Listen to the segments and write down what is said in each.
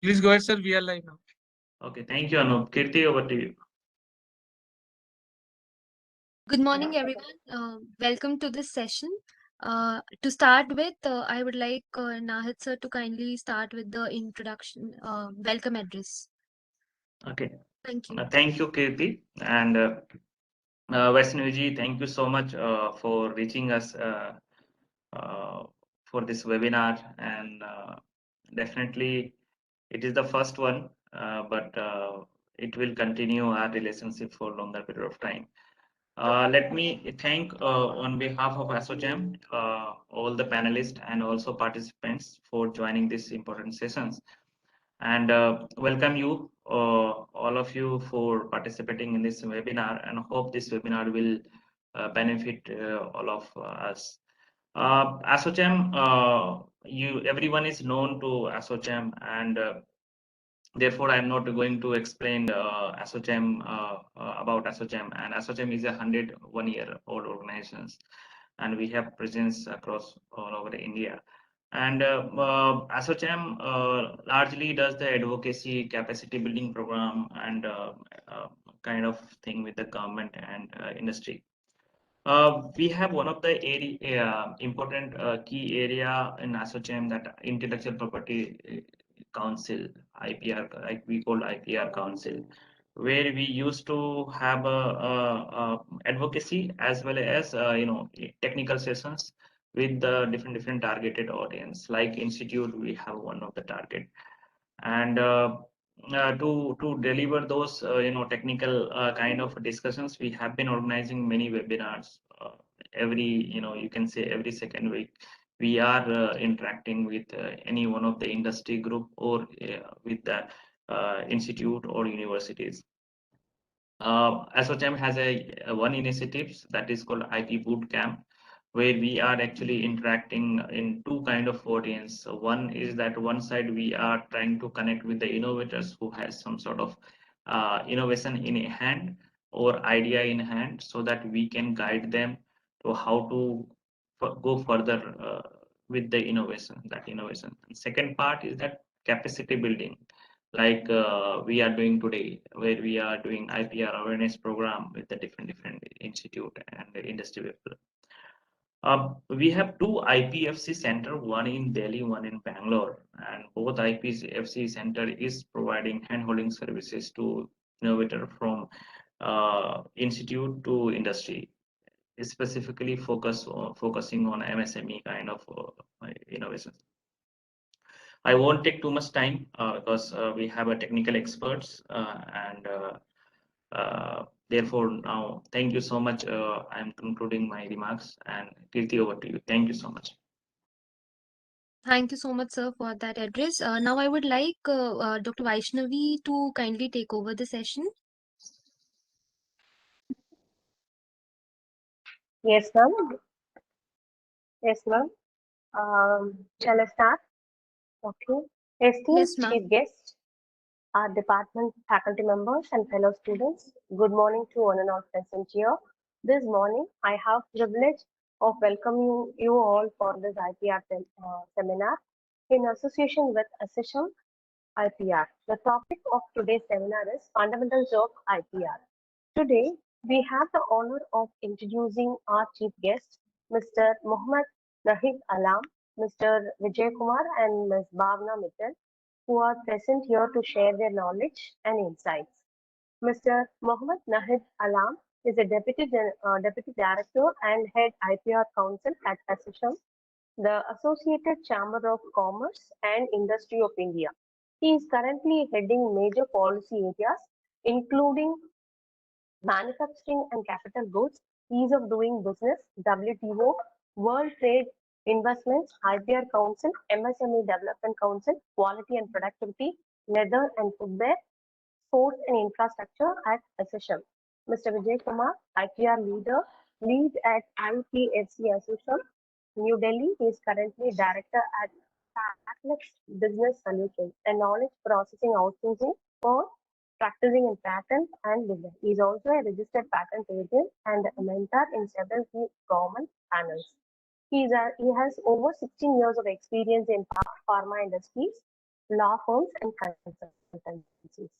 Please go ahead, sir. We are live now. Okay, thank you, Anup. Kirti, over to you. Good morning, everyone. Welcome to this session. To start with, I would like Nahid sir to kindly start with the introduction, welcome address. Okay, Thank you. thank you, Kirti. And Vaishnavi, thank you so much for reaching us for this webinar. And definitely, it is the first one, but it will continue our relationship for longer period of time. Let me thank on behalf of ASSOCHAM all the panelists and also participants for joining these important sessions, and welcome you all of you for participating in this webinar, and hope this webinar will benefit all of us. ASSOCHAM, everyone is known to ASSOCHAM, and therefore, I'm not going to explain ASSOCHAM about ASSOCHAM. And ASSOCHAM is a 101-year-old organization, and we have presence across all over India. And ASSOCHAM largely does the advocacy, capacity building program, and kind of thing with the government and industry. We have one of the important key area in ASSOCHAM, that intellectual property council, IPR, like we call IPR council, where we used to have advocacy as well as technical sessions with the different targeted audience. Like institute, we have one of the target, and to deliver those technical kind of discussions, we have been organizing many webinars. Every you can say every second week we are interacting with any one of the industry group or with the institute or universities. ASSOCHAM has one initiative that is called IP Bootcamp, where we are actually interacting in two kind of audience. So one is that one side we are trying to connect with the innovators who has some sort of innovation in hand or idea in hand, so that we can guide them to how to go further with the innovation. And second part is that capacity building, like we are doing today, where we are doing IPR awareness program with the different institute and industry people. We have two IPFC center, one in Delhi, one in Bangalore, and both IPFC center is providing handholding services to innovator from institute to industry, specifically focusing on MSME kind of innovations. I won't take too much time because we have a technical experts, and therefore now thank you so much. I'm concluding my remarks, and Kirti, over to you. Thank you so much. Thank you so much, sir, for that address. Now I would like Dr. Vaishnavi to kindly take over the session. Yes, ma'am. Yes, ma'am. Shall I start? Okay. Esteemed Yes, ma'am. chief guests, our department faculty members and fellow students, good morning to one and all present here. This morning, I have privilege of welcoming you all for this IPR seminar in association with ASSOCHAM IPR. The topic of today's seminar is Fundamentals of IPR. Today, we have the honor of introducing our chief guest, Mr. Mohammad Nahid Alam, Mr. Vijay Kumar, and Ms. Bhavna Mittal, who are present here to share their knowledge and insights. Mr. Mohammad Nahid Alam is a Deputy Director and Head IPR Council at ASSOCHAM, the Associated Chamber of Commerce and Industry of India. He is currently heading major policy areas, including manufacturing and capital goods, ease of doing business, WTO, World Trade Investments, IPR Council, MSME Development Council, Quality and Productivity, Leather and Footwear, Sports and Infrastructure at ASSOCHAM. Mr. Vijay Kumar, IPR lead at IPFC ASSOCHAM, New Delhi. He is currently director at Atlas Business Solutions, a knowledge processing outsourcing for practicing in patent and design. He is also a registered patent agent and a mentor in several key government panels. He has over 16 years of experience in pharma industries. law firms, and consultancies.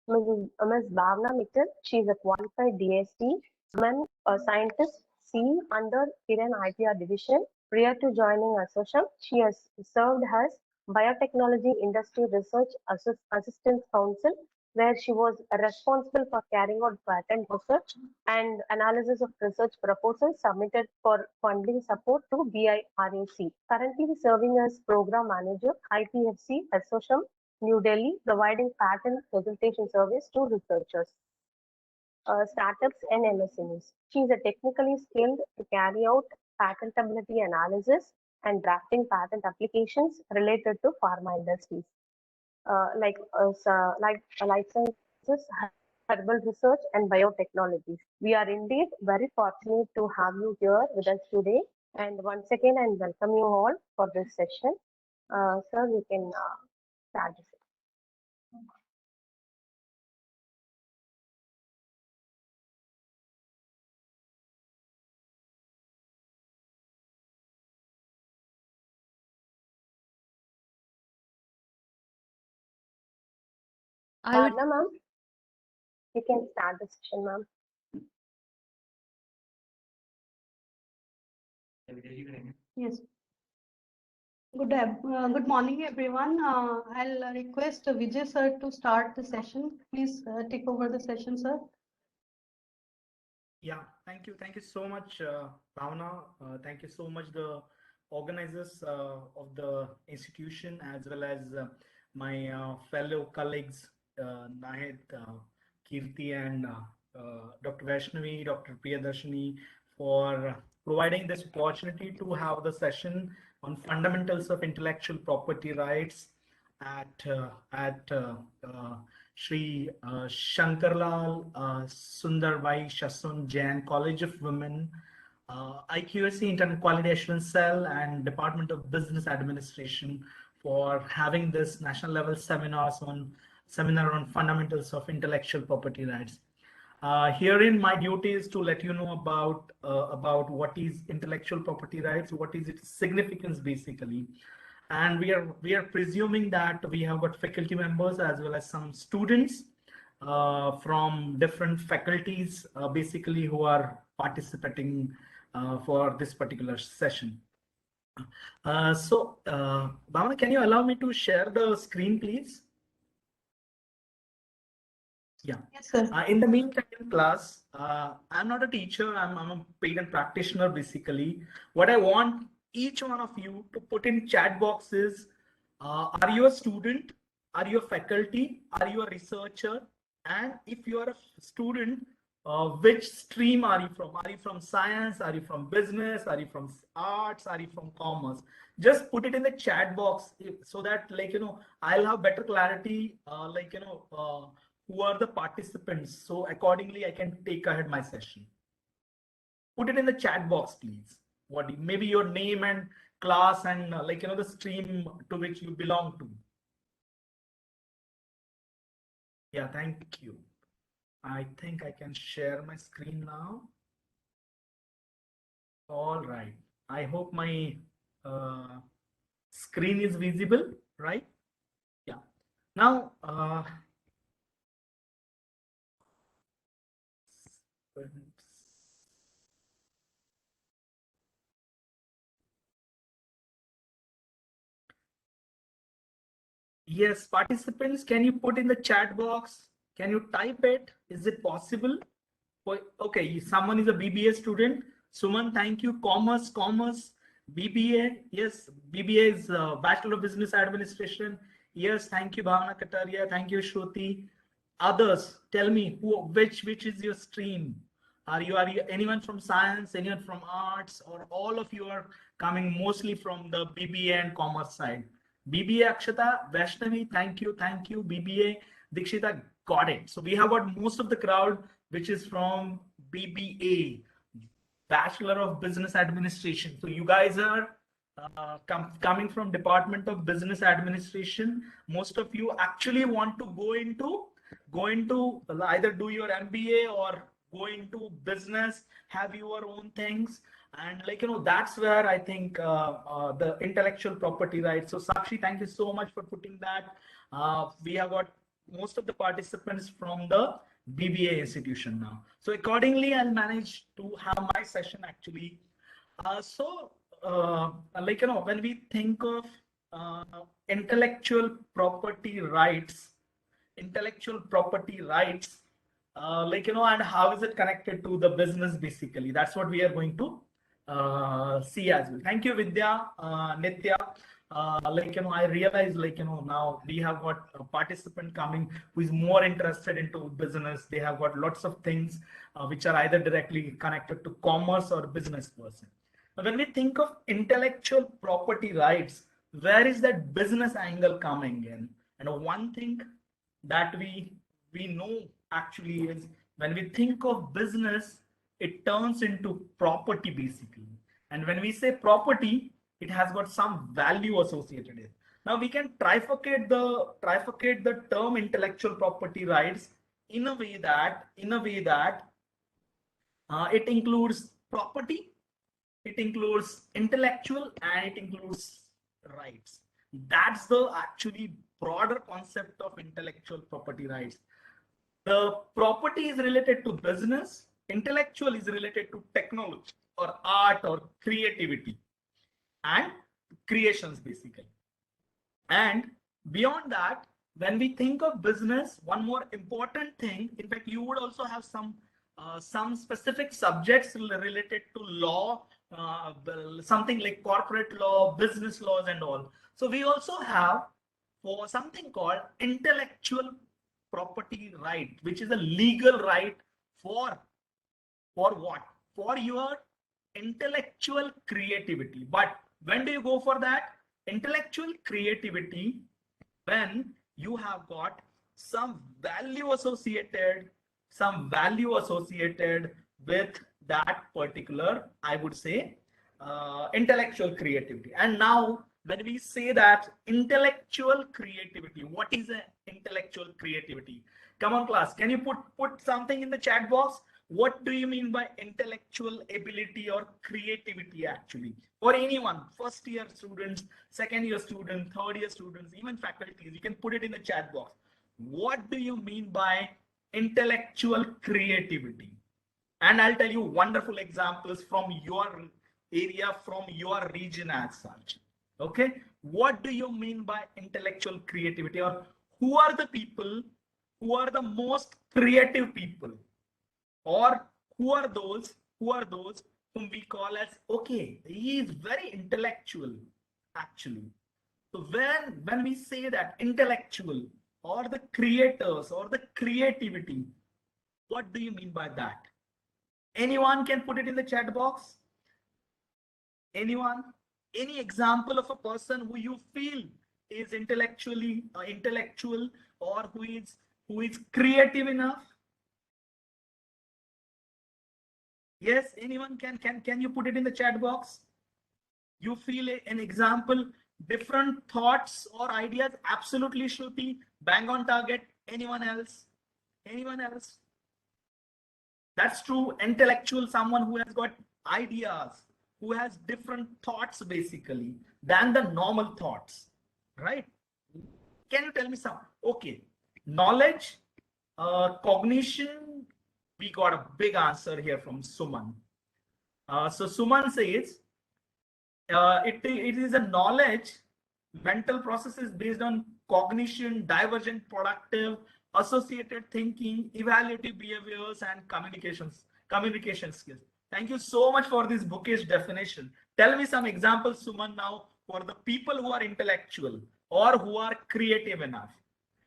Ms. Bhavna Mittal, she is a qualified DST, woman scientist, C under Kiran IPR division. Prior to joining Associate, she has served as Biotechnology Industry Research Assistance Council, where she was responsible for carrying out patent research and analysis of research proposals submitted for funding support to BIRAC. Currently serving as Program Manager, IPFC Associate, New Delhi, providing patent presentation service to researchers, startups, and MSMEs. She is a technically skilled to carry out patentability analysis and drafting patent applications related to pharma industries, like life sciences, herbal research, and biotechnologies. We are indeed very fortunate to have you here with us today. And once again, I welcome you all for this session. Sir, we can start this. I would Bhavna, ma'am, you can start the session, ma'am. Yes. Good morning, everyone. I'll request Vijay sir to start the session. Please take over the session, sir. Yeah, thank you. Thank you so much, Bhavna. Thank you so much, the organizers of the institution, as well as my fellow colleagues, Nahid, Kirti, and Dr. Vaishnavi, Dr. Priyadarshini, for providing this opportunity to have the session on fundamentals of intellectual property rights at Shri Shankarlal Sundarbai Shasun Jain College of Women, IQAC Internal Quality Assurance Cell, and Department of Business Administration for having this national level seminar on fundamentals of intellectual property rights. Herein, my duty is to let you know about what is intellectual property rights, what is its significance basically. And we are presuming that we have got faculty members as well as some students from different faculties basically who are participating for this particular session. Bhavna, can you allow me to share the screen, please? Yeah. Yes, sir. In the meantime, in class, I'm not a teacher. I'm a patent practitioner basically. What I want each one of you to put in chat boxes: are you a student? Are you a faculty? Are you a researcher? And if you are a student, which stream are you from? Are you from science? Are you from business? Are you from arts? Are you from commerce? Just put it in the chat box so that, I'll have better clarity, who are the participants. So accordingly, I can take ahead my session. Put it in the chat box, please. Maybe your name and class and the stream to which you belong to. Yeah, thank you. I think I can share my screen now. All right. I hope my screen is visible, right? Yeah. Now, yes, participants, can you put in the chat box? Can you type it? Is it possible? Okay, someone is a BBA student. Suman, thank you. Commerce, BBA. Yes, BBA is Bachelor of Business Administration. Yes, thank you, Bhavna Kataria. Thank you, Shruti. Others, tell me which is your stream? Are you anyone from science, anyone from arts, or all of you are coming mostly from the BBA and commerce side? BBA Akshata, Vaishnavi, thank you, BBA, Dikshita, got it. So we have got most of the crowd which is from BBA, Bachelor of Business Administration. So you guys are coming from Department of Business Administration. Most of you actually want to go into either do your MBA or go into business, have your own things. And that's where I think the intellectual property rights. So Sakshi, thank you so much for putting that. We have got most of the participants from the BBA institution now. So accordingly, I'll manage to have my session actually. When we think of intellectual property rights, and how is it connected to the business basically? That's what we are going to see as well. Thank you, Vidya, Nitya. I realize, now we have got a participant coming who is more interested into business. They have got lots of things which are either directly connected to commerce or business person. When we think of intellectual property rights, where is that business angle coming in? And one thing that we know actually is when we think of business, it turns into property basically. And when we say property, it has got some value associated with it. Now we can trifurcate the term intellectual property rights in a way that it includes property, it includes intellectual, and it includes rights. That's the actually broader concept of intellectual property rights. The property is related to business, intellectual is related to technology or art or creativity and creations basically. And beyond that, when we think of business, one more important thing, in fact, you would also have some specific subjects related to law, something like corporate law, business laws and all. So we also have for something called intellectual property right, which is a legal right for what? For your intellectual creativity. But when do you go for that? Intellectual creativity, when you have got some value associated with that particular, I would say, intellectual creativity. And now when we say that intellectual creativity, what is an intellectual creativity? Come on class, can you put something in the chat box? What do you mean by intellectual ability or creativity actually? For anyone, first year students, second year students, third year students, even faculties, you can put it in the chat box. What do you mean by intellectual creativity? And I'll tell you wonderful examples from your area, from your region as such. Okay, what do you mean by intellectual creativity? Or who are the people who are the most creative people? Or who are those whom we call as, okay, he is very intellectual actually. So when we say that intellectual or the creators or the creativity, what do you mean by that? Anyone can put it in the chat box. Anyone? Any example of a person who you feel is intellectual or who is creative enough? Yes, anyone can you put it in the chat box? You feel an example, different thoughts or ideas? Absolutely, Shruti, bang on target. Anyone else? Anyone else? That's true. Intellectual, someone who has got ideas, who has different thoughts basically than the normal thoughts, right? Can you tell me some? Okay, knowledge, cognition, we got a big answer here from Suman. So Suman says, it is a knowledge, mental processes based on cognition, divergent, productive, associated thinking, evaluative behaviors, and communication skills. Thank you so much for this bookish definition. Tell me some examples, Suman, now for the people who are intellectual or who are creative enough.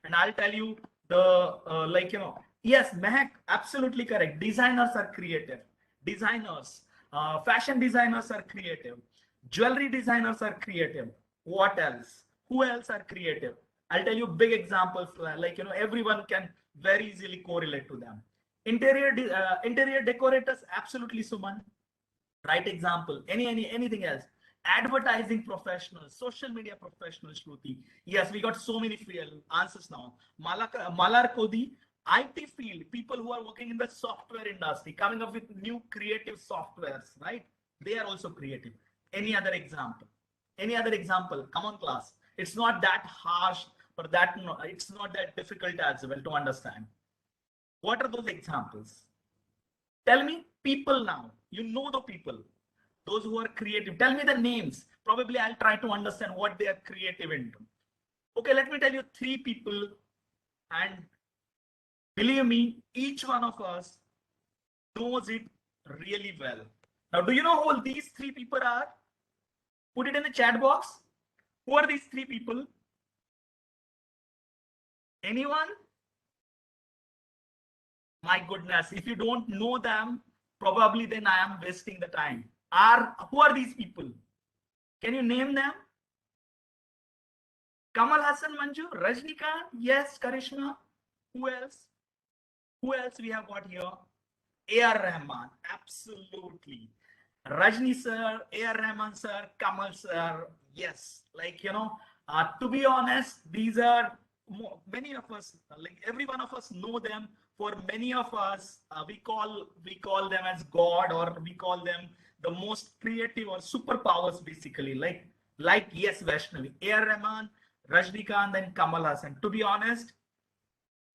And I'll tell you the, yes, Mehak, absolutely correct. Designers are creative. Designers, fashion designers are creative. Jewelry designers are creative. What else? Who else are creative? I'll tell you big examples, everyone can very easily correlate to them. Interior decorators, absolutely, Suman. Right example. Anything else? Advertising professionals, social media professionals, Shruti. Yes, we got so many answers now. Malar Kodi, IT field, people who are working in the software industry, coming up with new creative softwares, right? They are also creative. Any other example? Any other example? Come on, class. It's not that harsh or that it's not that difficult as well to understand. What are those examples? Tell me people now. You know the people, those who are creative. Tell me the names. Probably I'll try to understand what they are creative into. Okay, let me tell you 3 people, and believe me, each one of us knows it really well. Now, do you know who these 3 people are? Put it in the chat box. Who are these 3 people? Anyone? My goodness, if you don't know them, probably then I am wasting the time. Who are these people? Can you name them? Kamal Hassan Manju, Rajnikant, yes, Karishma. Who else? Who else we have got here? A.R. Rahman, absolutely. Rajni sir, A.R. Rahman sir, Kamal sir, yes. Like, to be honest, these are many of us, like every one of us know them. For many of us, we call them as God, or we call them the most creative or superpowers, basically. Like yes, Vaishnavi, A.R. Rahman, Rajnikant, and Kamal Hassan. To be honest,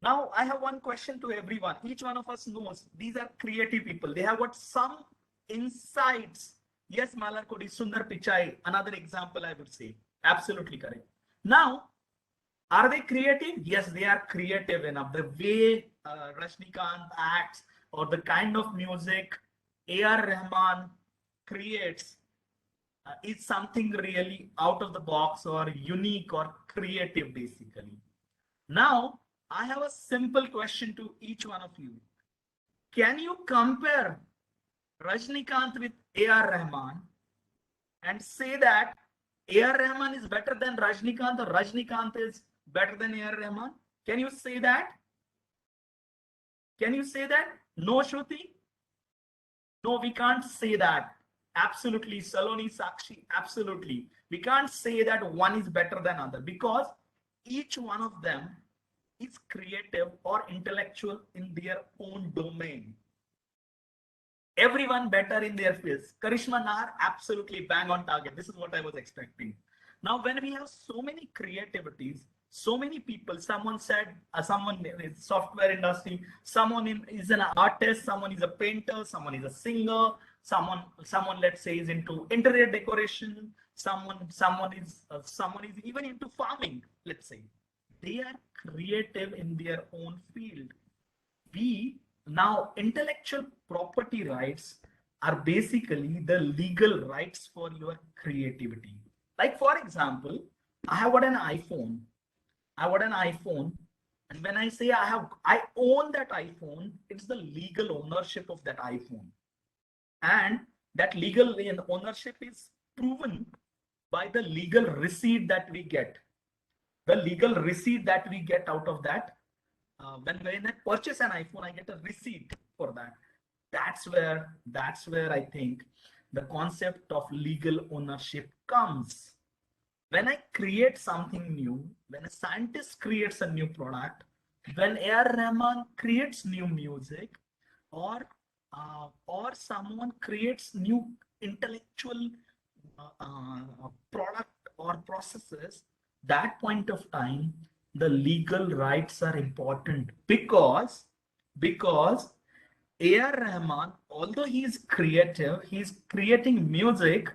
now I have one question to everyone. Each one of us knows these are creative people. They have got some insights. Yes, Malarkodi, Sundar Pichai, another example I would say. Absolutely correct. Now, are they creative? Yes, they are creative enough. The way Rajnikant acts, or the kind of music A.R. Rahman creates, is something really out of the box or unique or creative, basically. Now, I have a simple question to each one of you. Can you compare Rajnikant with A.R. Rahman and say that A.R. Rahman is better than Rajnikant, or Rajnikant is better than A.R. Rahman? Can you say that? Can you say that? No, Shruti? No, we can't say that. Absolutely, Saloni, Sakshi, absolutely. We can't say that one is better than other, because each one of them is creative or intellectual in their own domain. Everyone better in their fields. Karishma Nar, absolutely bang on target. This is what I was expecting. Now, when we have so many creativities, so many people, someone said, someone in software industry, someone is an artist, someone is a painter, someone is a singer, someone let's say is into interior decoration, someone is even into farming, let's say. They are creative in their own field. Now, intellectual property rights are basically the legal rights for your creativity. Like, for example, I have got an iPhone. And when I say I own that iPhone, it's the legal ownership of that iPhone. And that legal ownership is proven by the legal receipt that we get. The legal receipt that we get out of that, when I purchase an iPhone, I get a receipt for that. That's where I think the concept of legal ownership comes. When I create something new, when a scientist creates a new product, when A.R. Rahman creates new music, or someone creates new intellectual product or processes, that point of time, the legal rights are important, because A.R. Rahman, although he is creative, he's creating music,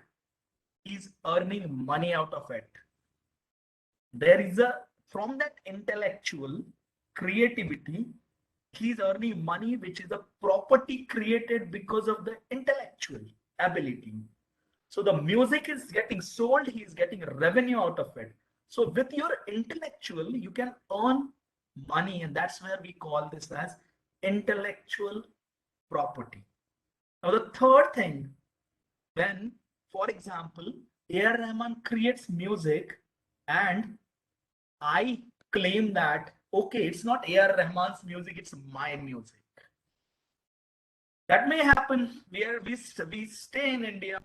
he's earning money out of it. There is from that intellectual creativity, he's earning money, which is a property created because of the intellectual ability. So the music is getting sold, he's getting revenue out of it. So with your intellectual, you can earn money, and that's where we call this as intellectual property. Now, the third thing, when, for example, A.R. Rahman creates music and I claim that, okay, it's not A.R. Rahman's music, it's my music. That may happen where we stay in India.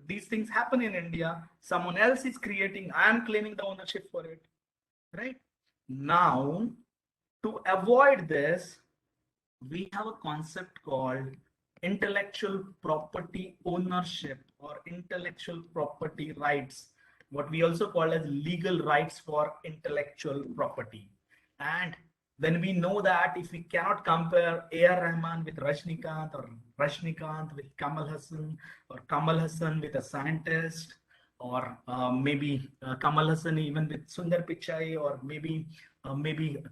These things happen in India. Someone else is creating, I am claiming the ownership for it, right? Now, to avoid this, we have a concept called intellectual property ownership or intellectual property rights, what we also call as legal rights for intellectual property. And when we know that if we cannot compare A.R. Rahman with Rajnikant or Rajnikant with Kamal Hassan or Kamal Hassan with a scientist, or maybe Kamal Hassan even with Sundar Pichai, or maybe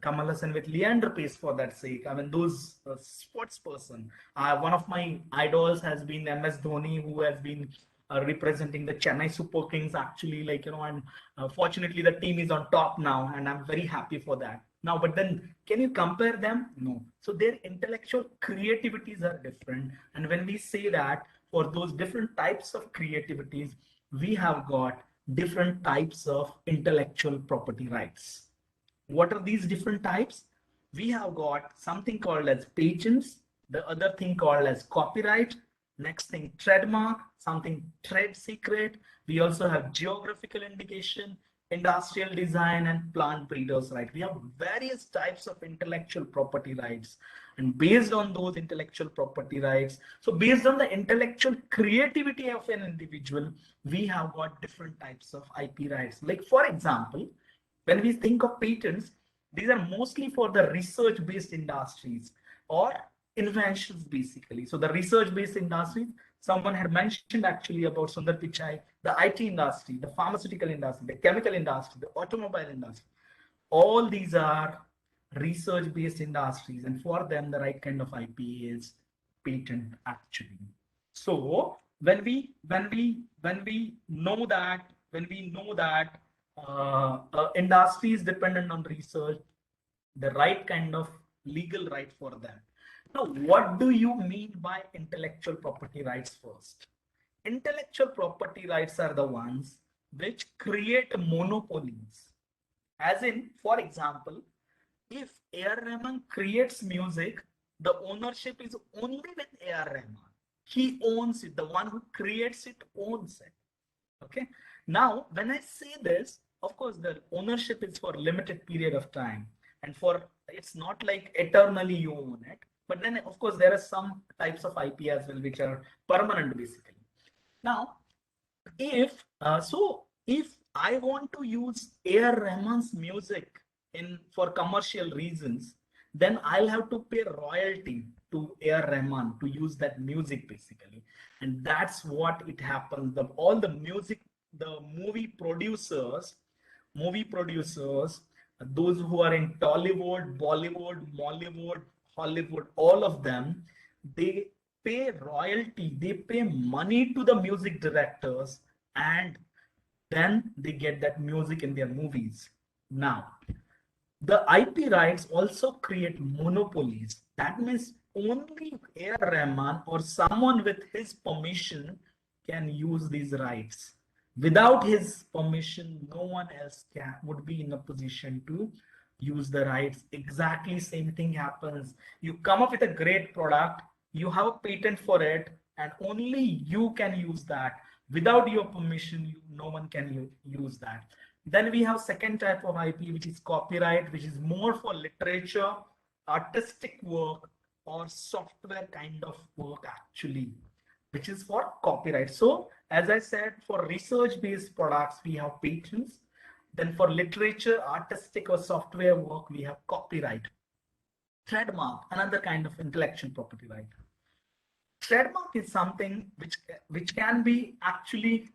Kamal Hassan with Leander Pace for that sake. I mean, those sports person. One of my idols has been MS Dhoni, who has been representing the Chennai Super Kings actually, like, and fortunately the team is on top now, and I'm very happy for that. Now, but then can you compare them? No. So their intellectual creativities are different. And when we say that for those different types of creativities, we have got different types of intellectual property rights. What are these different types? We have got something called as patents, the other thing called as copyright, next thing trademark, something trade secret. We also have geographical indication, industrial design, and plant breeders right. We have various types of intellectual property rights, and based on those intellectual property rights, so based on the intellectual creativity of an individual, we have got different types of IP rights. Like for example, when we think of patents, these are mostly for the research based industries or inventions basically. So the research based industries, someone had mentioned actually about Sundar Pichai, the IT industry, the pharmaceutical industry, the chemical industry, the automobile industry. All these are research-based industries, and for them, the right kind of IP is patent actually. So when we know that industry is dependent on research, the right kind of legal right for them. Now, what do you mean by intellectual property rights first? Intellectual property rights are the ones which create monopolies. As in, for example, if A.R. Rahman creates music, the ownership is only with A.R. Rahman. He owns it. The one who creates it owns it. Okay. Now, when I say this, of course, the ownership is for a limited period of time, and it's not like eternally you own it. But then, of course, there are some types of IP as well, which are permanent, basically. Now, if I want to use A.R. Rahman's music for commercial reasons, then I'll have to pay royalty to A.R. Rahman to use that music, basically. And that's what it happens. All the music, the movie producers, those who are in Tollywood, Bollywood, Mollywood, Hollywood, all of them, they pay royalty, they pay money to the music directors, and then they get that music in their movies. Now, the IP rights also create monopolies. That means only A.R. Rahman or someone with his permission can use these rights. Without his permission, no one else would be in a position to use the rights. Exactly same thing happens. You come up with a great product, you have a patent for it, and only you can use that. Without your permission, no one can use that. Then we have second type of IP, which is copyright, which is more for literature, artistic work, or software kind of work actually, which is for copyright. So as I said, for research-based products, we have patents. Then for literature, artistic or software work, we have copyright. Trademark, another kind of intellectual property right. Trademark is something which can be actually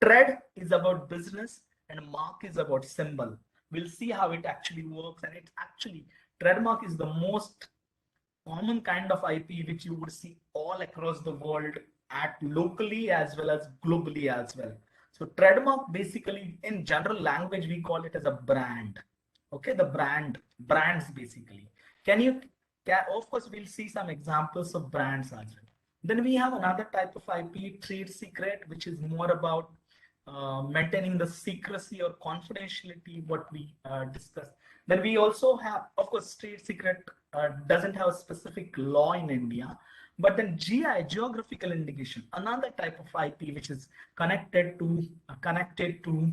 trade is about business and mark is about symbol. We'll see how it actually works, and it's actually trademark is the most common kind of IP which you would see all across the world, at locally as well as globally as well. So trademark basically in general language we call it as a brand. Okay, the brands basically. Of course we'll see some examples of brands as well. Then we have another type of IP, trade secret, which is more about maintaining the secrecy or confidentiality, what we discussed. Then we also have, of course, trade secret doesn't have a specific law in India, but then GI, geographical indication, another type of IP which is connected to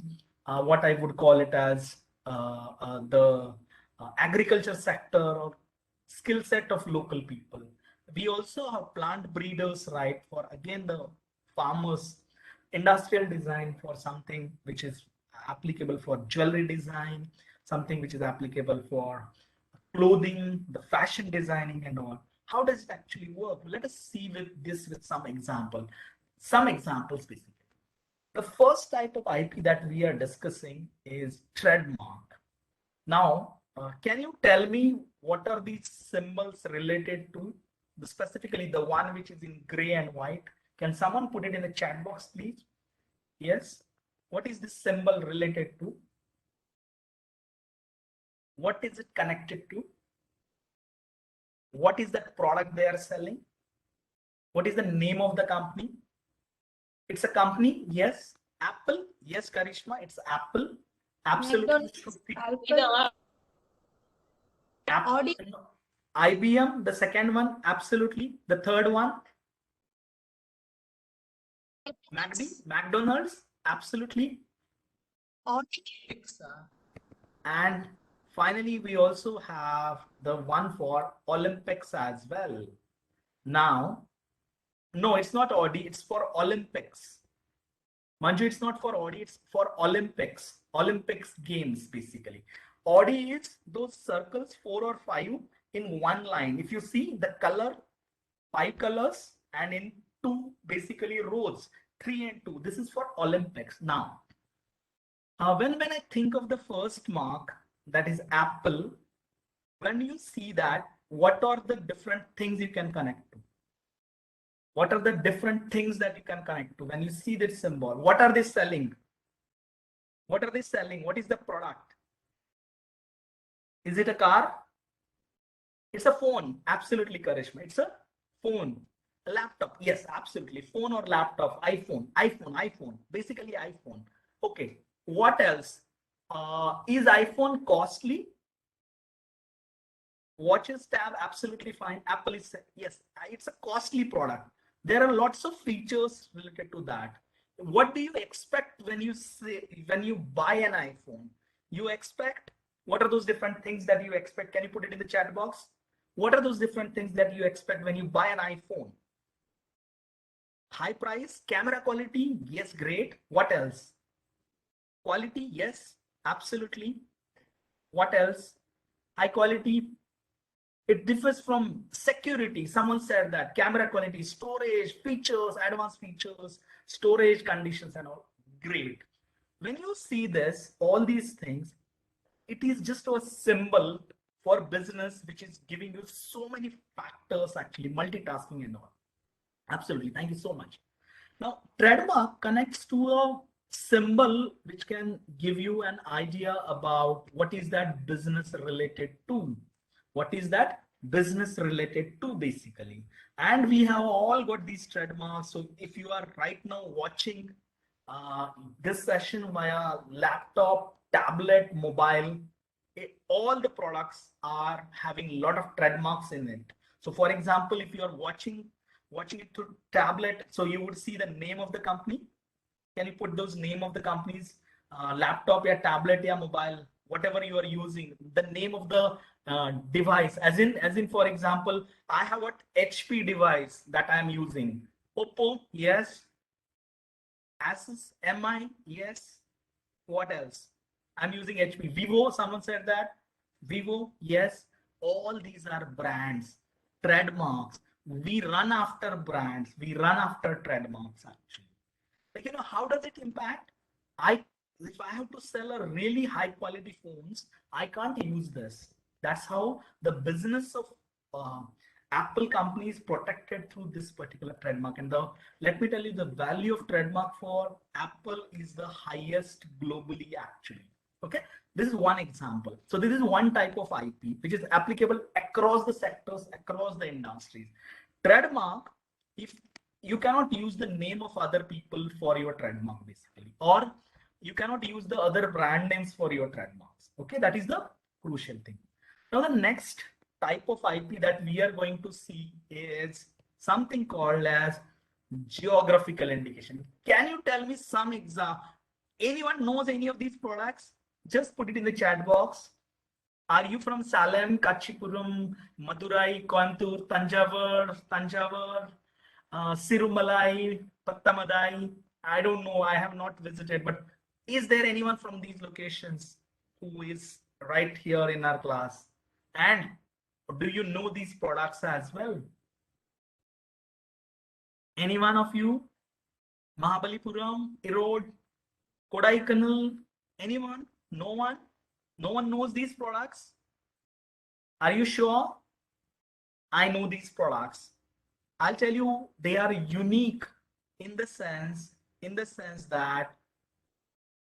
what I would call it as the agriculture sector or skill set of local people. We also have plant breeders, right? For again, the farmers, industrial design for something which is applicable for jewelry design, something which is applicable for clothing, the fashion designing and all. How does it actually work? Let us see with some examples basically. The first type of IP that we are discussing is trademark. Now, can you tell me what are these symbols related to? Specifically, the one which is in gray and white. Can someone put it in the chat box, please? Yes. What is this symbol related to? What is it connected to? What is the product they are selling? What is the name of the company? It's a company, yes. Apple, yes, Karishma, it's Apple. Absolutely. Apple. IBM, the second one, absolutely. The third one, McDonald's, absolutely. And finally, we also have the one for Olympics as well. Now, no, it's not Audi, it's for Olympics. Manju, it's not for Audi, it's for Olympics. Olympics games, basically. Audi is those circles, 4 or 5 in one line. If you see the color, 5 colors, and in 2 basically rows, 3 and 2. This is for Olympics. Now, when I think of the first mark, that is Apple, when you see that, what are the different things you can connect to? What are the different things that you can connect to when you see this symbol? What are they selling? What are they selling? What is the product? Is it a car? It's a phone. Absolutely, Karishma. It's a phone. A laptop. Yes, absolutely. Phone or laptop. iPhone. Basically, iPhone. Okay. What else? Is iPhone costly? Watches tab, absolutely fine. Apple is, yes, it's a costly product. There are lots of features related to that. What do you expect when you buy an iPhone? You expect, what are those different things that you expect? Can you put it in the chat box? What are those different things that you expect when you buy an iPhone? High price, camera quality, yes, great. What else? Quality, yes, absolutely. What else? High quality. It differs from security. Someone said that camera quality, storage, features, advanced features, storage conditions and all. Great. When you see this, all these things, it is just a symbol for business, which is giving you so many factors, actually multitasking and all. Absolutely. Thank you so much. Now, trademark connects to a symbol which can give you an idea about what is that business related to. What is that business related to, basically? And we have all got these trademarks. So if you are right now watching this session via laptop, tablet, mobile, all the products are having a lot of trademarks in it. So for example, if you are watching it through tablet, so you would see the name of the company. Can you put those name of the companies? Laptop, या tablet, या mobile, whatever you are using, the name of the device, as in for example, I have what HP device that I am using. Oppo, yes. Asus, MI, yes. What else? I'm using HP. Vivo, someone said that. Vivo, yes. All these are brands, trademarks. We run after brands. We run after trademarks, actually. Like, how does it impact? If I have to sell a really high quality phones, I can't use this. That's how the business of Apple company is protected through this particular trademark. And let me tell you, the value of trademark for Apple is the highest globally, actually. Okay, this is one example. So this is one type of IP which is applicable across the sectors, across the industries. Trademark, if you cannot use the name of other people for your trademark, basically, or you cannot use the other brand names for your trademarks. Okay, that is the crucial thing. Now the next type of IP that we are going to see is something called as geographical indication. Can you tell me some example? Anyone knows any of these products? Just put it in the chat box. Are you from Salem, Kachipuram, Madurai, Coimbatore, Tanjavur, Sirumalai, Pattamadai? I don't know. I have not visited, but is there anyone from these locations who is right here in our class? And do you know these products as well? Any one of you? Mahabalipuram, Erode, Kodaikanal, anyone? No one? No one knows these products? Are you sure? I know these products. I'll tell you, they are unique in the sense that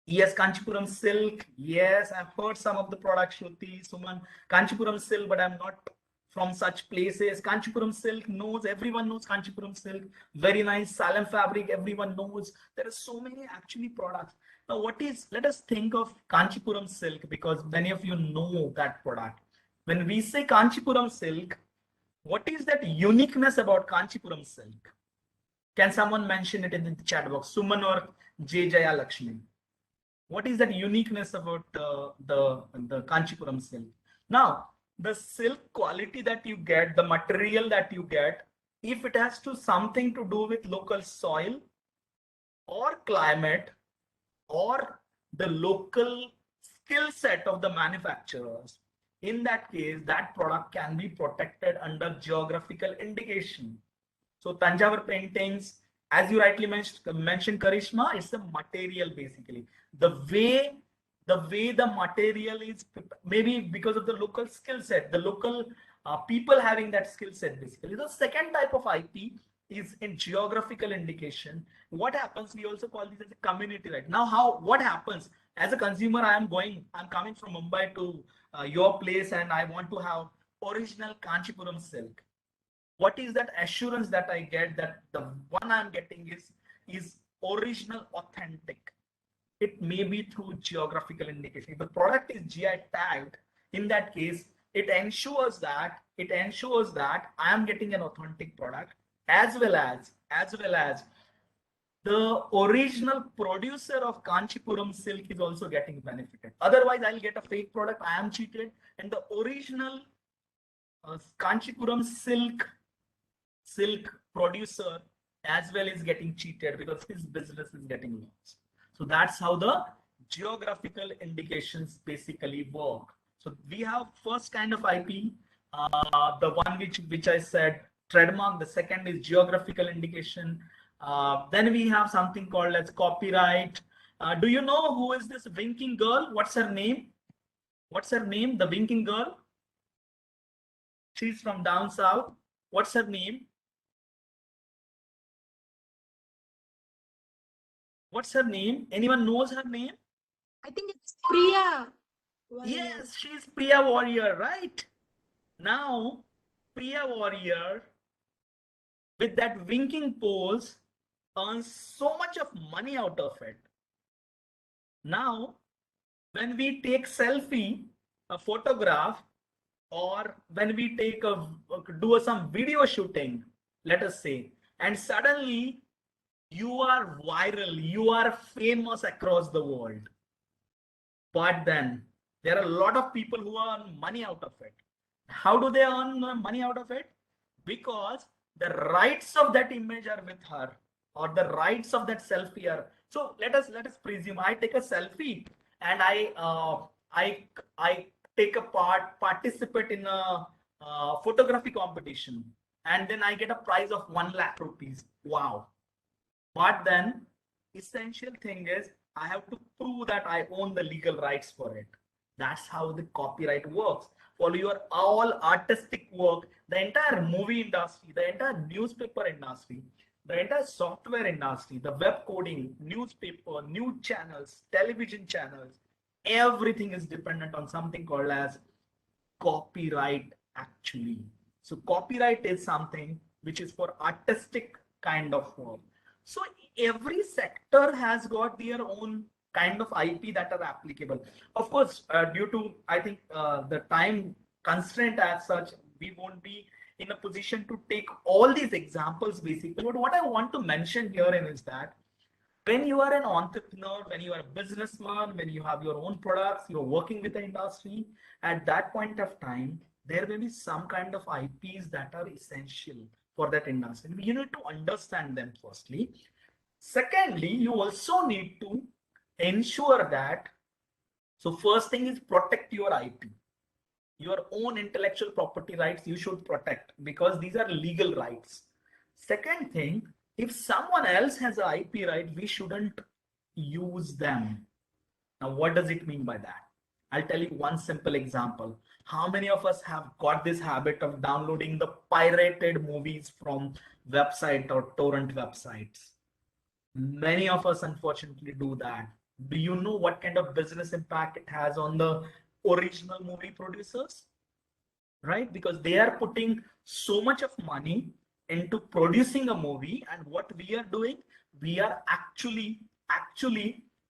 yes, Kanchipuram silk. Yes, I've heard some of the products, Shruti, Suman, Kanchipuram silk, but I'm not from such places. Kanchipuram silk knows, everyone knows Kanchipuram silk. Very nice. Salem fabric, everyone knows. There are so many actually products. Now, let us think of Kanchipuram silk, because many of you know that product. When we say Kanchipuram silk, what is that uniqueness about Kanchipuram silk? Can someone mention it in the chat box? Suman or J. Jaya Lakshmi. What is that uniqueness about the Kanchipuram silk? Now, the silk quality that you get, the material that you get, if it has to something to do with local soil or climate or the local skill set of the manufacturers, in that case, that product can be protected under geographical indication. So Tanjavur paintings, as you rightly mentioned, Karishma, it's the material basically. The way the material is, maybe because of the local skill set, the local people having that skill set basically. The second type of IP is in geographical indication. What happens? We also call this as a community right. Now, what happens as a consumer? I'm coming from Mumbai to your place, and I want to have original Kanchipuram silk. What is that assurance that I get that the one I'm getting is original, authentic? It may be through geographical indication. If the product is GI tagged, in that case, it ensures that I am getting an authentic product, as well as the original producer of Kanchipuram silk is also getting benefited. Otherwise, I'll get a fake product. I am cheated, and the original Kanchipuram silk producer as well is getting cheated because his business is getting lost. So that's how the geographical indications basically work. So we have first kind of IP, the one which I said trademark. The second is geographical indication. Then we have something called as copyright. Do you know who is this winking girl? What's her name? The winking girl. She's from down south. What's her name? What's her name? Anyone knows her name? I think it's Priya. Yes, she's Priya Warrior, right? Now, Priya Warrior, with that winking pose, earns so much of money out of it. Now, when we take selfie, a photograph, or when we do some video shooting, let us say, and suddenly you are viral, you are famous across the world. But then there are a lot of people who earn money out of it. How do they earn money out of it? Because the rights of that image are with her, or the rights of that selfie are. So let us presume I take a selfie and I participate in a photography competition, and then I get a prize of 1 lakh rupees. Wow. But then essential thing is I have to prove that I own the legal rights for it. That's how the copyright works. For your all artistic work, the entire movie industry, the entire newspaper industry, the entire software industry, the web coding, newspaper, news channels, television channels, everything is dependent on something called as copyright actually. So copyright is something which is for artistic kind of work. So every sector has got their own kind of IP that are applicable. Of course, due to, I think, the time constraint as such, we won't be in a position to take all these examples basically. But what I want to mention here is that when you are an entrepreneur, when you are a businessman, when you have your own products, you're working with the industry, at that point of time, there may be some kind of IPs that are essential for that industry. You need to understand them firstly. Secondly, you also need to ensure that, so first thing is protect your IP. Your own intellectual property rights you should protect because these are legal rights. Second thing, if someone else has an IP right, we shouldn't use them. Now, what does it mean by that? I'll tell you one simple example. How many of us have got this habit of downloading the pirated movies from website or torrent websites? Many of us unfortunately do that. Do you know what kind of business impact it has on the original movie producers? Right? Because they are putting so much of money into producing a movie, and what we are doing, we are actually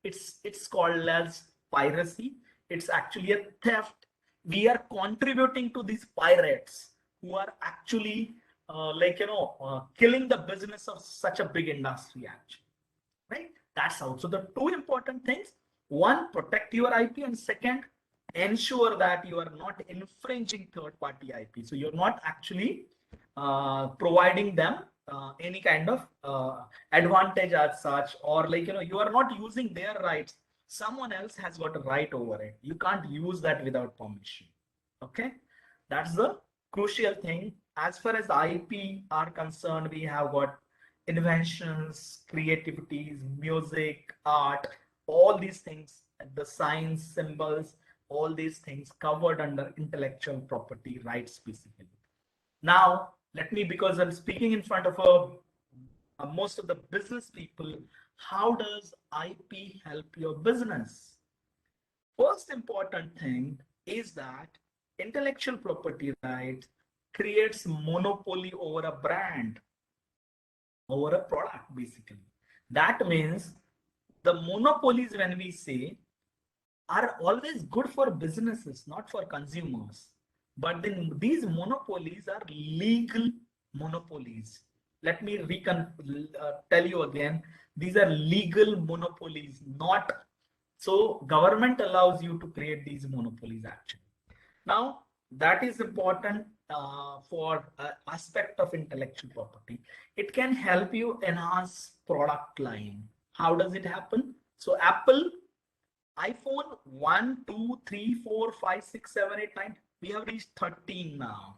it's called as piracy. It's actually a theft. We are contributing to these pirates who are actually killing the business of such a big industry actually. Right? That's also the two important things. One, protect your IP, and second, ensure that you are not infringing third-party IP. So you're not actually providing them any kind of advantage as such, or you are not using their rights. Someone else has got a right over it. You can't use that without permission. Okay, that's the crucial thing. As far as IP are concerned, we have got inventions, creativities, music, art, all these things, the signs, symbols, all these things covered under intellectual property rights specifically. Now, let me, because I'm speaking in front of most of the business people, how does IP help your business? First important thing is that intellectual property rights creates monopoly over a brand, over a product basically. That means the monopolies, when we say, are always good for businesses, not for consumers. But then these monopolies are legal monopolies. Let me tell you again, these are legal monopolies, not so government allows you to create these monopolies actually. Now, that is important for aspect of intellectual property. It can help you enhance product line. How does it happen? So Apple, iPhone 1, 2, 3, 4, 5, 6, 7, 8, 9, we have reached 13 now.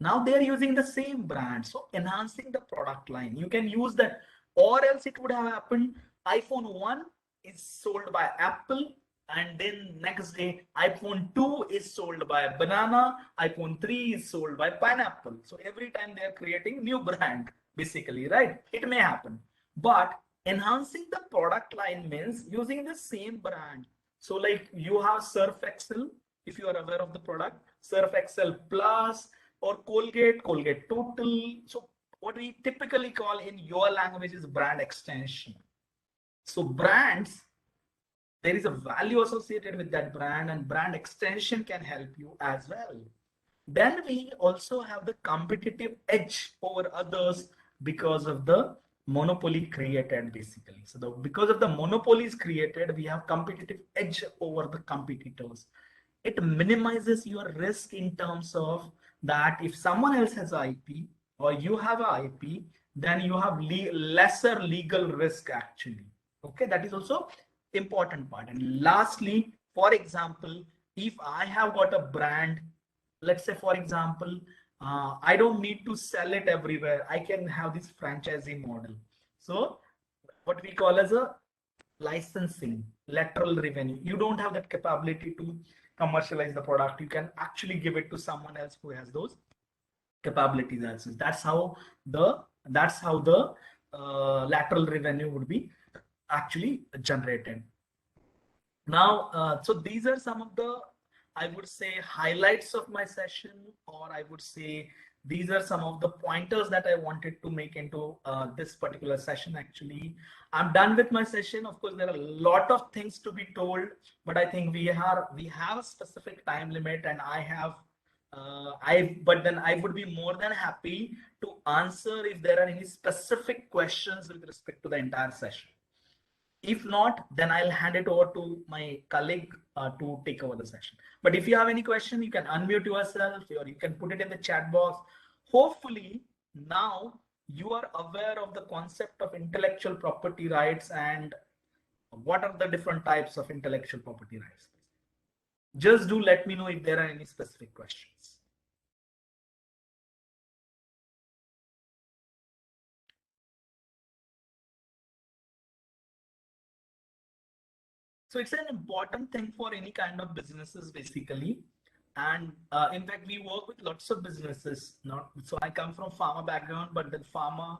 Now they're using the same brand. So enhancing the product line, you can use that, or else it would have happened. iPhone 1 is sold by Apple, and then next day iPhone 2 is sold by banana, iPhone 3 is sold by pineapple. So every time they are creating new brand basically, right? It may happen, but enhancing the product line means using the same brand. So like you have Surf Excel, if you are aware of the product, Surf Excel Plus, or Colgate, Colgate Total. So what we typically call in your language is brand extension. So brands, there is a value associated with that brand, and brand extension can help you as well. Then we also have the competitive edge over others because of the monopoly created basically. So because of the monopolies created, we have competitive edge over the competitors. It minimizes your risk in terms of that if someone else has IP or you have an IP, then you have lesser legal risk actually. Okay, that is also important part. And lastly, for example, if I have got a brand, let's say for example, I don't need to sell it everywhere. I can have this franchising model. So what we call as a licensing, lateral revenue. You don't have that capability to commercialize the product. You can actually give it to someone else who has those capabilities. That's how the lateral revenue would be actually generated. Now, so these are some of the, I would say, highlights of my session, or I would say these are some of the pointers that I wanted to make into this particular session. Actually, I'm done with my session. Of course, there are a lot of things to be told, but I think we have a specific time limit, and but then I would be more than happy to answer if there are any specific questions with respect to the entire session. If not, then I'll hand it over to my colleague to take over the session. But if you have any question, you can unmute yourself or you can put it in the chat box. Hopefully, now you are aware of the concept of intellectual property rights and what are the different types of intellectual property rights. Just do let me know if there are any specific questions. So it's an important thing for any kind of businesses basically. And in fact, we work with lots of businesses. So I come from pharma background, but then pharma,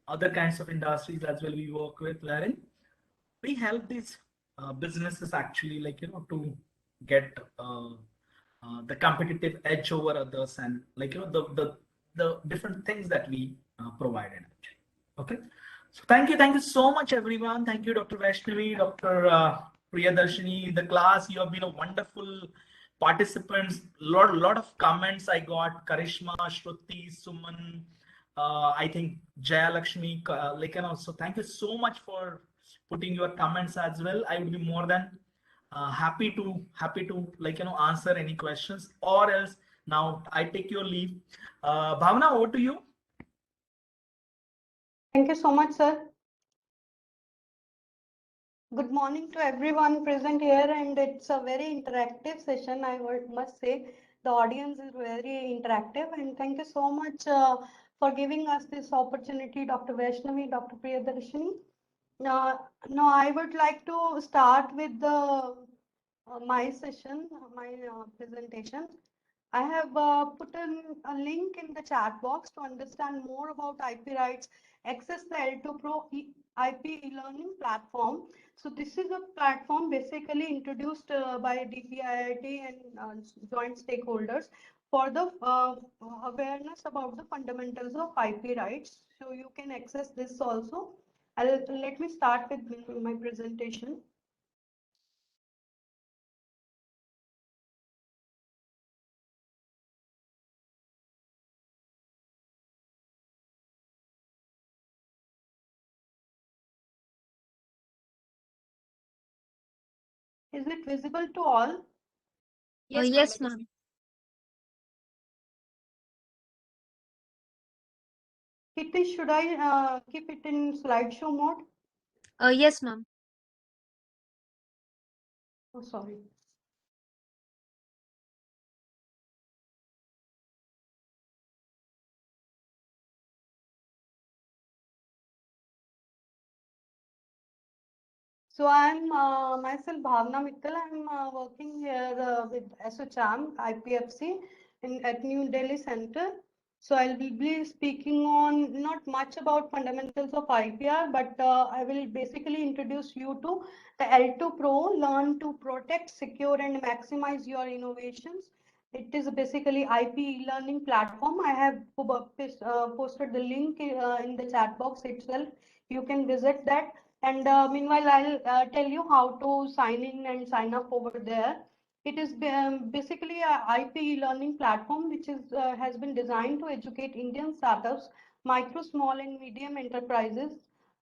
other kinds of industries as well we work with, wherein we help these businesses actually to get the competitive edge over others and the different things that we provided actually. Okay. So thank you so much everyone. Thank you, Dr. Vaishnavi, Dr. Priyadarshini, the class. You have been a wonderful participants. Lot of comments I got. Karishma, Shruti, Suman, I think Jaya Lakshmi, so thank you so much for putting your comments as well. I would be more than happy to answer any questions, or else now I take your leave. Bhavna, over to you. Thank you so much, sir. Good morning to everyone present here, and it's a very interactive session. I must say the audience is very interactive, and thank you so much for giving us this opportunity, Dr. Vaishnavi, Dr. Priyadarshini. Now I would like to start with the my session, my presentation. I have put a link in the chat box to understand more about IP rights. Access the L2 Pro IP e-learning platform. So this is a platform basically introduced by DPIIT and joint stakeholders for the awareness about the fundamentals of IP rights. So you can access this also. Let me start with my presentation. Is it visible to all? Yes, ma'am. Kitty, should I keep it in slideshow mode? Yes, ma'am. Oh, sorry. So I'm myself Bhavna Mittal. I'm working here with ASSOCHAM IPFC at New Delhi Center. So I'll be speaking on not much about fundamentals of IPR, but I will basically introduce you to the L2 Pro, learn to protect, secure, and maximize your innovations. It is basically IP e-learning platform. I have posted the link in the chat box itself. You can visit that. And meanwhile, I'll tell you how to sign in and sign up over there. It is basically a IP learning platform which is has been designed to educate Indian startups, micro, small, and medium enterprises,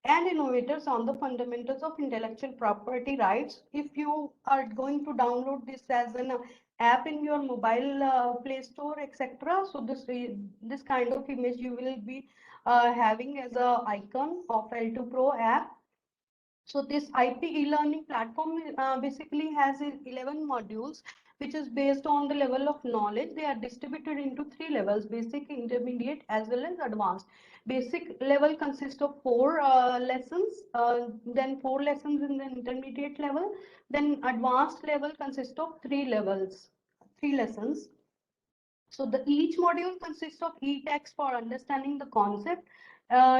and innovators on the fundamentals of intellectual property rights. If you are going to download this as an app in your mobile Play Store, etc., so this kind of image you will be having as a icon of L2 Pro app. So this IP e-learning platform basically has 11 modules, which is based on the level of knowledge. They are distributed into 3 levels: basic, intermediate, as well as advanced. Basic level consists of 4 lessons, then 4 lessons in the intermediate level, then advanced level consists of 3 lessons. So each module consists of e-text for understanding the concept,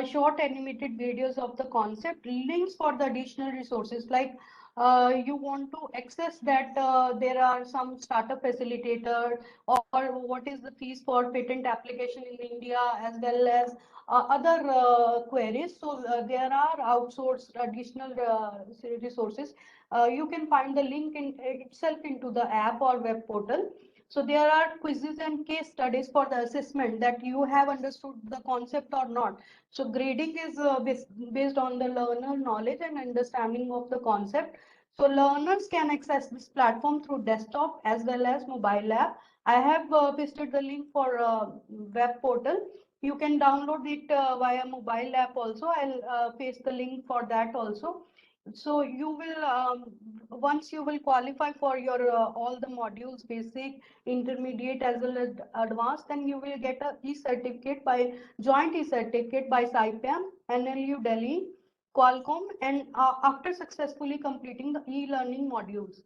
short animated videos of the concept, links for the additional resources, like you want to access that there are some startup facilitator, or what is the fees for patent application in India, as well as other queries. So there are outsourced additional resources. You can find the link in itself into the app or web portal. So there are quizzes and case studies for the assessment that you have understood the concept or not. So grading is based on the learner knowledge and understanding of the concept. So learners can access this platform through desktop as well as mobile app. I have pasted the link for web portal. You can download it via mobile app also. I'll paste the link for that also. So you will once you will qualify for your all the modules, basic, intermediate as well as advanced, then you will get a e-certificate by joint e-certificate by SciPAM, NLU Delhi, Qualcomm, and after successfully completing the e-learning modules.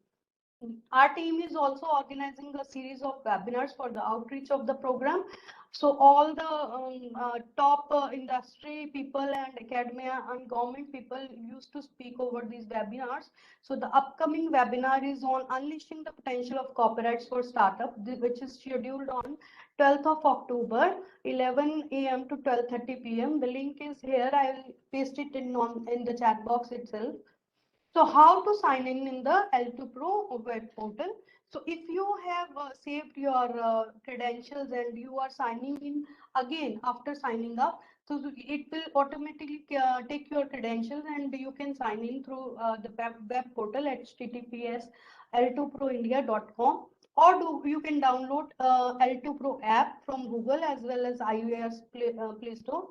Our team is also organizing a series of webinars for the outreach of the program. So all the top industry people and academia and government people used to speak over these webinars. So the upcoming webinar is on unleashing the potential of copyrights for startup, which is scheduled on 12th of October, 11 a.m. to 12:30 p.m. The link is here. I will paste it in the chat box itself. So how to sign in the L2 Pro web portal? So if you have saved your credentials and you are signing in again after signing up, so it will automatically take your credentials and you can sign in through the web portal https l2proindia.com, or you can download L2 Pro app from Google as well as iOS Play Store.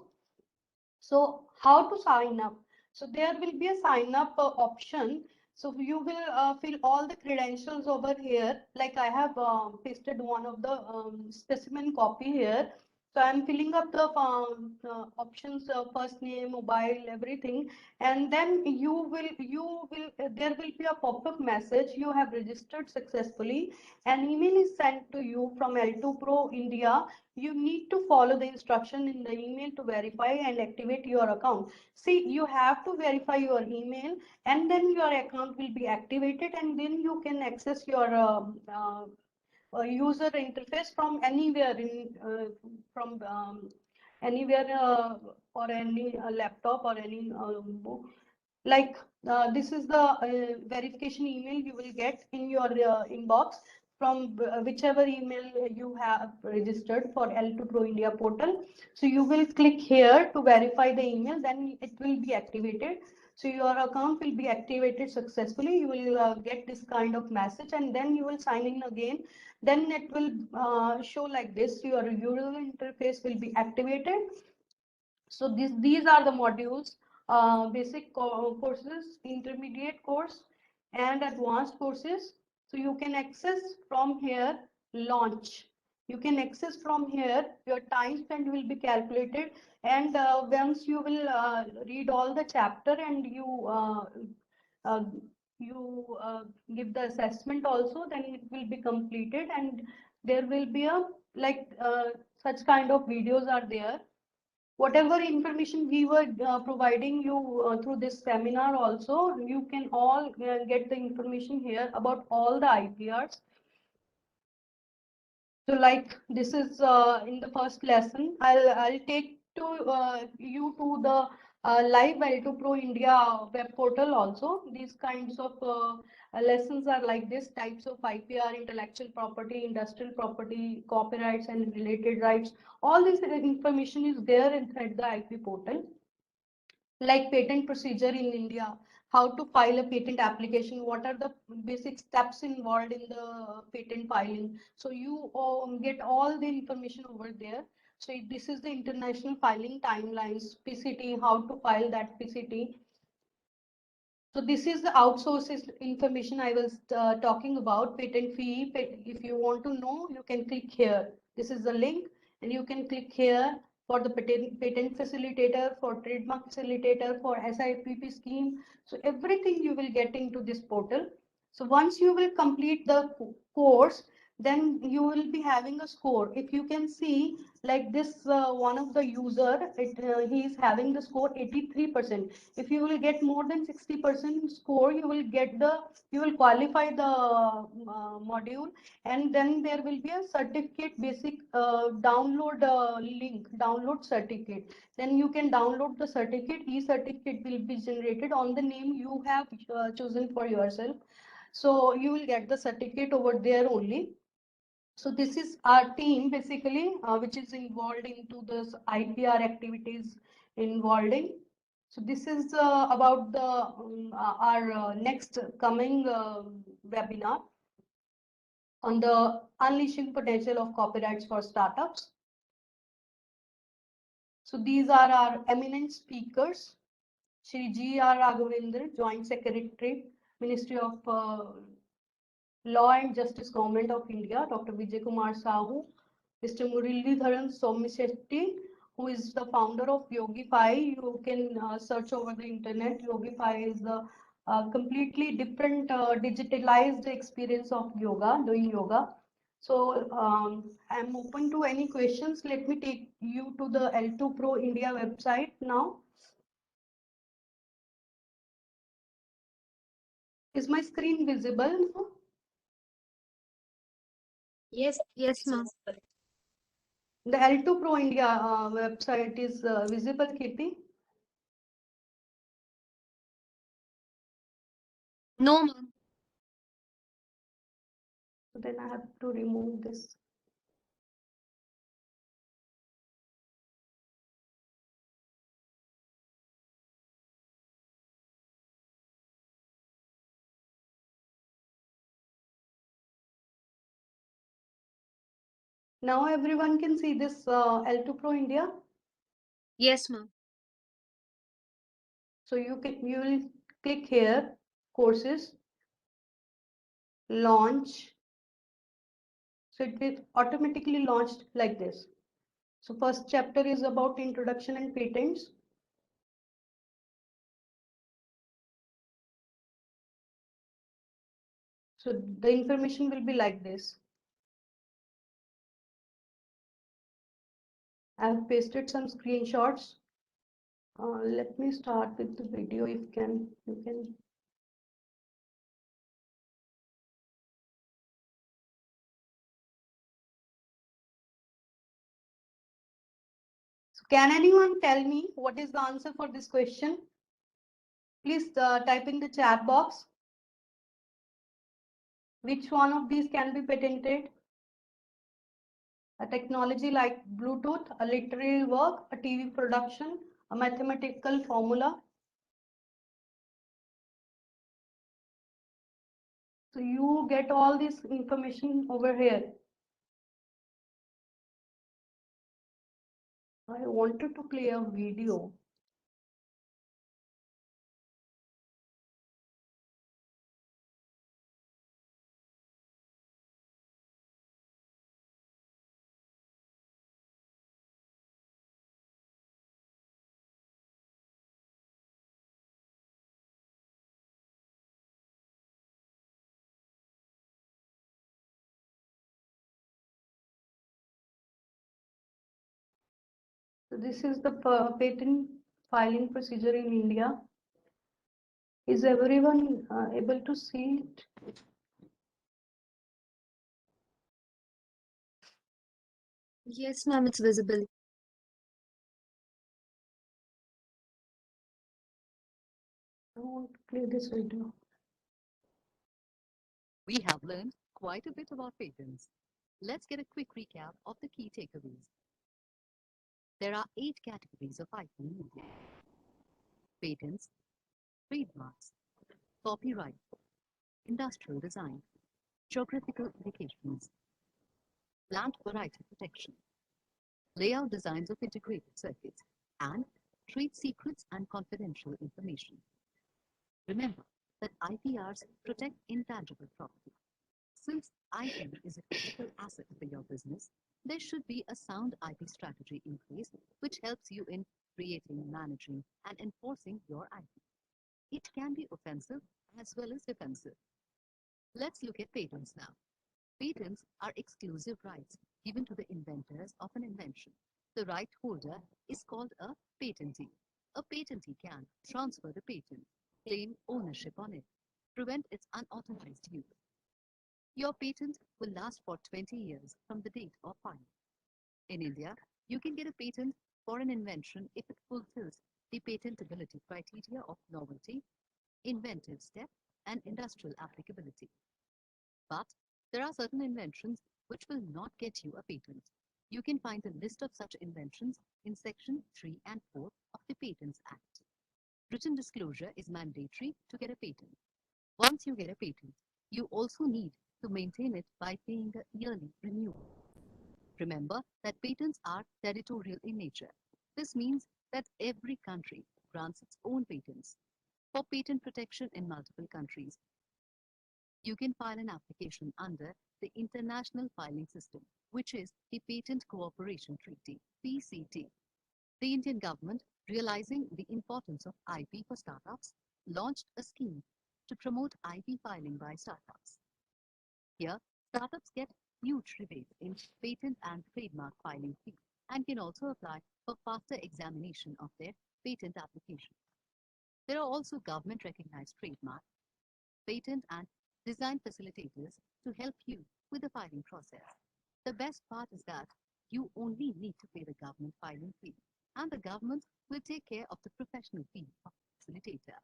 So how to sign up? So there will be a sign up option. So you will fill all the credentials over here. Like I have pasted one of the specimen copy here. So I'm filling up the options, first name, mobile, everything, and then there will be a pop-up message. You have registered successfully. An email is sent to you from L2 Pro India. You need to follow the instruction in the email to verify and activate your account. See, you have to verify your email and then your account will be activated, and then you can access your user interface from anywhere from anywhere or any laptop or any book. Like this is the verification email you will get in your inbox from whichever email you have registered for L2 Pro India portal. So you will click here to verify the email, then it will be activated. So your account will be activated successfully. You will get this kind of message, and then you will sign in again. Then it will show like this. Your user interface will be activated. So these are the modules, basic courses, intermediate course, and advanced courses. So you can access from here, launch. You can access from here, your time spent will be calculated, and once you will read all the chapter and uh, give the assessment also, then it will be completed, and there will be a like such kind of videos are there. Whatever information we were providing you through this seminar also, you can all get the information here about all the IPRs. So like this is in the first lesson, I'll take you to the live L2 Pro India web portal also. These kinds of lessons are like this: types of IPR, intellectual property, industrial property, copyrights and related rights. All this information is there inside the IP portal. Like patent procedure in India, how to file a patent application, what are the basic steps involved in the patent filing. So you get all the information over there. So this is the international filing timelines, PCT, how to file that PCT. So this is the outsourced information I was talking about, patent fee. If you want to know, you can click here. This is the link, and you can click here for the patent facilitator, for trademark facilitator, for SIPP scheme. So everything you will get into this portal. So once you will complete the course, then you will be having a score. If you can see, like this one of the user, he is having the score 83%. If you will get more than 60% score, you will qualify the module, and then there will be a certificate basic download link, download certificate. Then you can download the certificate. E-certificate will be generated on the name you have chosen for yourself. So you will get the certificate over there only. So this is our team basically, which is involved into this IPR activities involved in. So this is about the our next coming webinar on the unleashing potential of copyrights for startups. So these are our eminent speakers. Shri G.R. Raghavendra, Joint Secretary, Ministry of Law and Justice, Government of India, Dr. Vijay Kumar Sahu, Mr. Muralidharan Somishetty, who is the founder of Yogify. You can search over the internet. Yogify is the completely different digitalized experience of yoga, doing yoga. So I'm open to any questions. Let me take you to the L2 Pro India website now. Is my screen visible now? Yes, Yes, ma'am. The L2 Pro India website is visible, Kirti? No, ma'am. So then I have to remove this. Now everyone can see this L2 Pro India. Yes, ma'am. So you will click here, courses, launch. So it is automatically launched like this. So first chapter is about introduction and patents. So the information will be like this. I have pasted some screenshots. Let me start with the video if you can. So can anyone tell me what is the answer for this question? Please type in the chat box. Which one of these can be patented? A technology like Bluetooth, a literary work, a TV production, a mathematical formula. So you get all this information over here. I wanted to play a video. So this is the patent filing procedure in India. Is everyone able to see it? Yes, ma'am, it's visible. I want to play this video. We have learned quite a bit about patents. Let's get a quick recap of the key takeaways. There are 8 categories of IP in India: patents, trademarks, copyright, industrial design, geographical indications, plant variety protection, layout designs of integrated circuits, and trade secrets and confidential information. Remember that IPRs protect intangible property. Since IP is a critical asset for your business, there should be a sound IP strategy in place which helps you in creating, managing, and enforcing your IP. It can be offensive as well as defensive. Let's look at patents now. Patents are exclusive rights given to the inventors of an invention. The right holder is called a patentee. A patentee can transfer the patent, claim ownership on it, prevent its unauthorized use. Your patent will last for 20 years from the date of filing. In India, you can get a patent for an invention if it fulfills the patentability criteria of novelty, inventive step, and industrial applicability. But there are certain inventions which will not get you a patent. You can find a list of such inventions in Section 3 and 4 of the Patents Act. Written disclosure is mandatory to get a patent. Once you get a patent, you also need to maintain it by paying a yearly renewal. Remember that patents are territorial in nature. This means that every country grants its own patents. For patent protection in multiple countries, you can file an application under the International Filing System, which is the Patent Cooperation Treaty, PCT. The Indian government, realizing the importance of IP for startups, launched a scheme to promote IP filing by startups. Here, startups get huge rebates in patent and trademark filing fee and can also apply for faster examination of their patent application. There are also government-recognized trademark, patent and design facilitators to help you with the filing process. The best part is that you only need to pay the government filing fee, and the government will take care of the professional fee of the facilitator.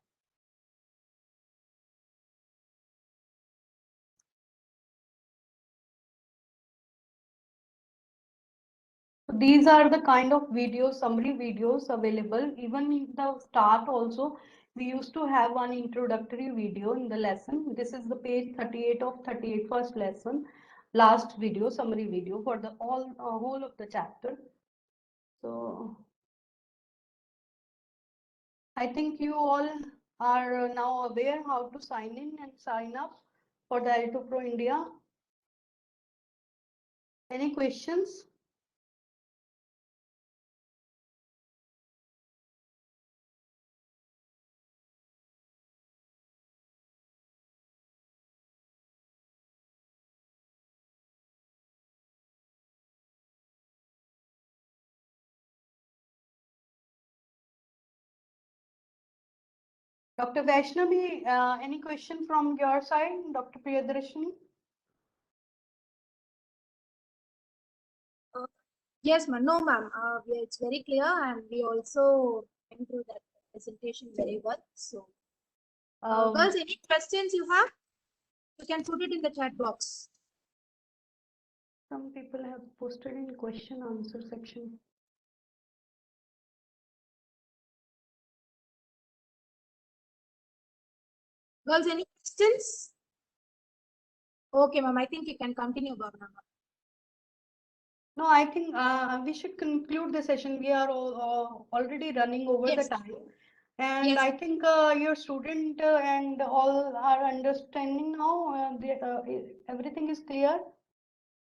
These are the kind of videos, summary videos available. Even in the start also, we used to have one introductory video in the lesson. This is the page 38 of 38 first lesson, last video, summary video for the whole of the chapter. So I think you all are now aware how to sign in and sign up for the Alto Pro India. Any questions? Dr. Vaishnavi, any question from your side, Dr. Priyadarshini? Yes, ma'am. No, ma'am. It's very clear, and we also went through that presentation very well. So, girls, any questions you have, you can put it in the chat box. Some people have posted in question answer section. Girls, any questions? Okay, ma'am. I think you can continue, Bhavna. No, I think we should conclude the session. We are already running over Yes. the time. And Yes. I think your student and all are understanding now. Everything is clear.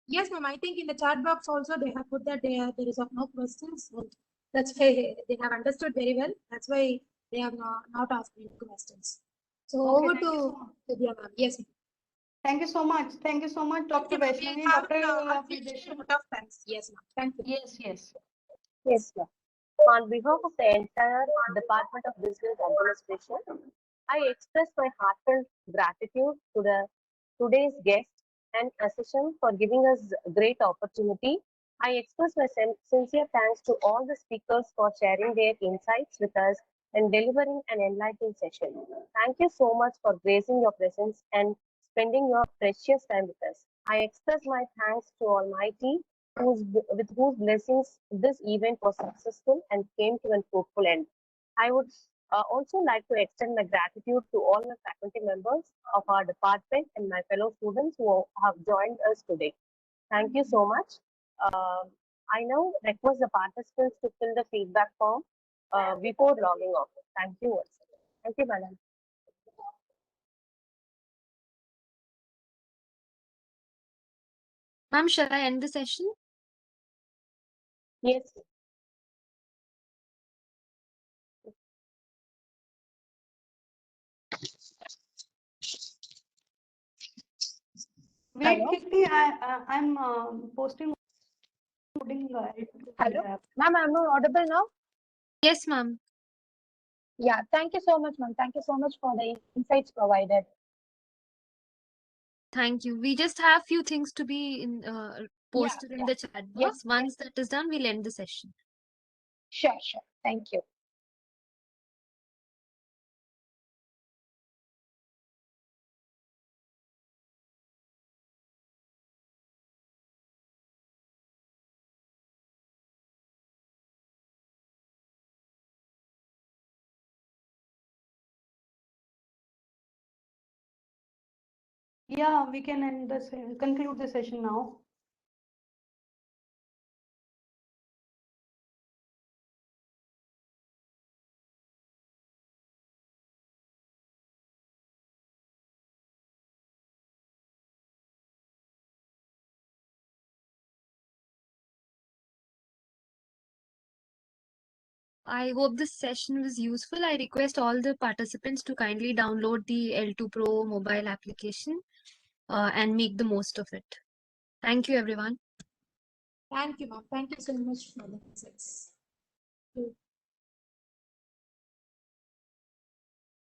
Yes, ma'am. I think in the chat box also they have put that there is no questions. And that's why they have understood very well. That's why they have not asked any questions. So Okay, over thank you to so much. Vidya, ma'am. Yes, ma'am. Thank you so much. Thank you so much, Dr. Thank you, Vaishnavi. ma'am. We have Dr. unfinished a lot of thanks. Yes, ma'am. Thank you. Yes, yes. Yes, ma'am. On behalf of the entire Department of Business Administration, I express my heartfelt gratitude to the today's guest and session for giving us great opportunity. I express my sincere thanks to all the speakers for sharing their insights with us and delivering an enlightening session. Thank you so much for gracing your presence and spending your precious time with us. I express my thanks to Almighty with whose blessings this event was successful and came to a fruitful end. I would also like to extend my gratitude to all my faculty members of our department and my fellow students who have joined us today. Thank you so much. I now request the participants to fill the feedback form before logging off. Thank you once again. Thank you, madam. Ma'am, shall I end the session? Yes. Wait, Hello? Kirti, I'm posting. Hello? Ma'am, I'm not audible now? Yes, ma'am. Yeah, thank you so much, ma'am. Thank you so much for the insights provided. Thank you. We just have few things to be posted in yeah. the chat Yes. box. Once that is done, we'll end the session. Sure, sure. Thank you. Yeah, we can conclude the session now. I hope this session was useful. I request all the participants to kindly download the L2 Pro mobile application and make the most of it. Thank you, everyone. Thank you, ma'am. Thank you so much for the insights.